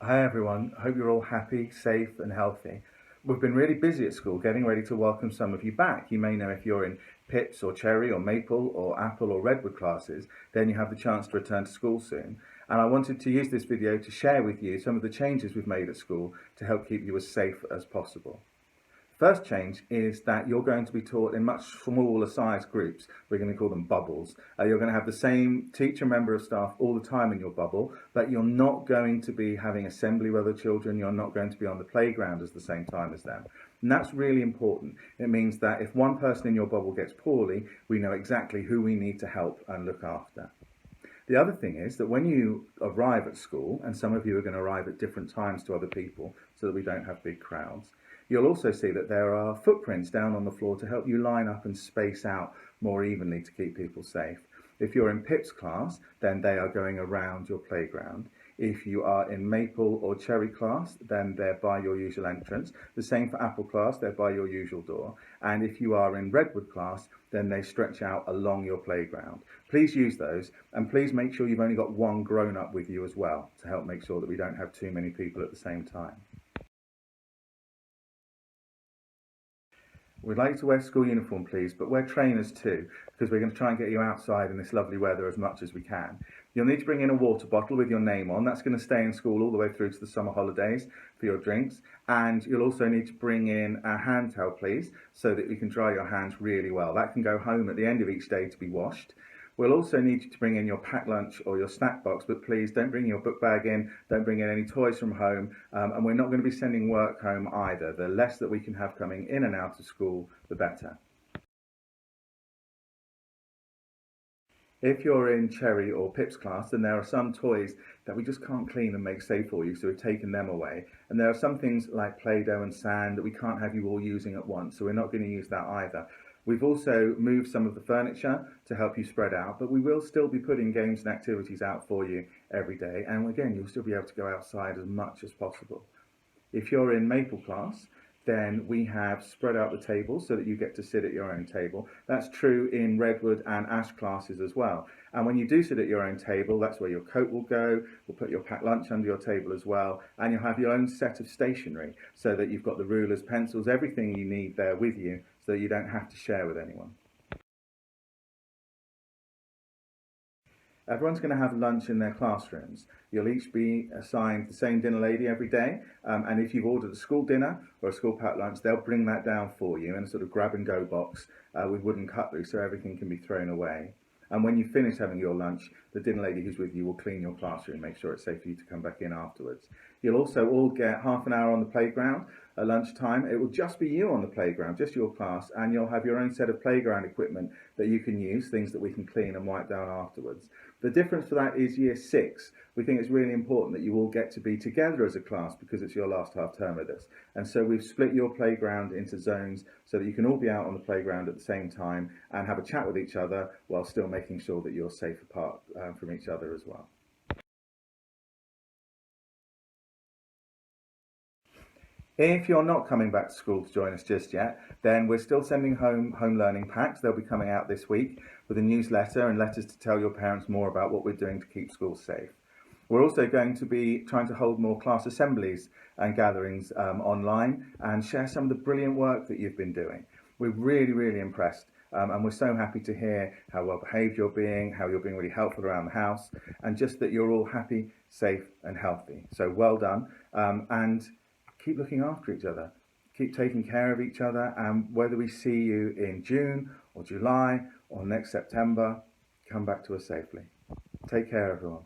Hi everyone, hope you're all happy, safe and healthy. We've been really busy at school getting ready to welcome some of you back. You may know if you're in Pips or Cherry or Maple or Apple or Redwood classes, then you have the chance to return to school soon. And I wanted to use this video to share with you some of the changes we've made at school to help keep you as safe as possible. First change is that you're going to be taught in much smaller size groups. We're going to call them bubbles. You're going to have the same teacher member of staff all the time in your bubble, but you're not going to be having assembly with other children. You're not going to be on the playground at the same time as them. And that's really important. It means that if one person in your bubble gets poorly, we know exactly who we need to help and look after. The other thing is that when you arrive at school, and some of you are going to arrive at different times to other people so that we don't have big crowds, you'll also see that there are footprints down on the floor to help you line up and space out more evenly to keep people safe. If you're in Pip's class, then they are going around your playground. If you are in Maple or Cherry class, then they're by your usual entrance. The same for Apple class, they're by your usual door. And if you are in Redwood class, then they stretch out along your playground. Please use those, and please make sure you've only got one grown-up with you as well to help make sure that we don't have too many people at the same time. We'd like you to wear school uniform, please, but wear trainers too, because we're going to try and get you outside in this lovely weather as much as we can. You'll need to bring in a water bottle with your name on. That's going to stay in school all the way through to the summer holidays for your drinks. And you'll also need to bring in a hand towel, please, so that you can dry your hands really well. That can go home at the end of each day to be washed. We'll also need you to bring in your packed lunch or your snack box, but please don't bring your book bag in, don't bring in any toys from home, and we're not going to be sending work home either. The less that we can have coming in and out of school, the better. If you're in Cherry or Pip's class, then there are some toys that we just can't clean and make safe for you, so we've taken them away. And there are some things like Play-Doh and sand that we can't have you all using at once, so we're not going to use that either. We've also moved some of the furniture to help you spread out, but we will still be putting games and activities out for you every day. And again, you'll still be able to go outside as much as possible. If you're in Maple class, then we have spread out the tables so that you get to sit at your own table. That's true in Redwood and Ash classes as well. And when you do sit at your own table, that's where your coat will go. We'll put your packed lunch under your table as well. And you'll have your own set of stationery so that you've got the rulers, pencils, everything you need there with you so that you don't have to share with anyone. Everyone's going to have lunch in their classrooms. You'll each be assigned the same dinner lady every day, and if you've ordered a school dinner or a school packed lunch, they'll bring that down for you in a sort of grab and go box with wooden cutlery so everything can be thrown away. And when you finish having your lunch, the dinner lady who's with you will clean your classroom, make sure it's safe for you to come back in afterwards. You'll also all get half an hour on the playground at lunchtime. It will just be you on the playground, just your class, and you'll have your own set of playground equipment that you can use, things that we can clean and wipe down afterwards. The difference for that is year 6. We think it's really important that you all get to be together as a class because it's your last half term with us. And so we've split your playground into zones so that you can all be out on the playground at the same time and have a chat with each other while still making sure that you're safe apart from each other as well. If you're not coming back to school to join us just yet, then we're still sending home learning packs. They'll be coming out this week with a newsletter and letters to tell your parents more about what we're doing to keep schools safe. We're also going to be trying to hold more class assemblies and gatherings online and share some of the brilliant work that you've been doing. We're really impressed and we're so happy to hear how well behaved you're being, how you're being really helpful around the house, and just that you're all happy, safe and healthy. So well done, and keep looking after each other. Keep taking care of each other, and whether we see you in June or July or next September, come back to us safely. Take care, everyone.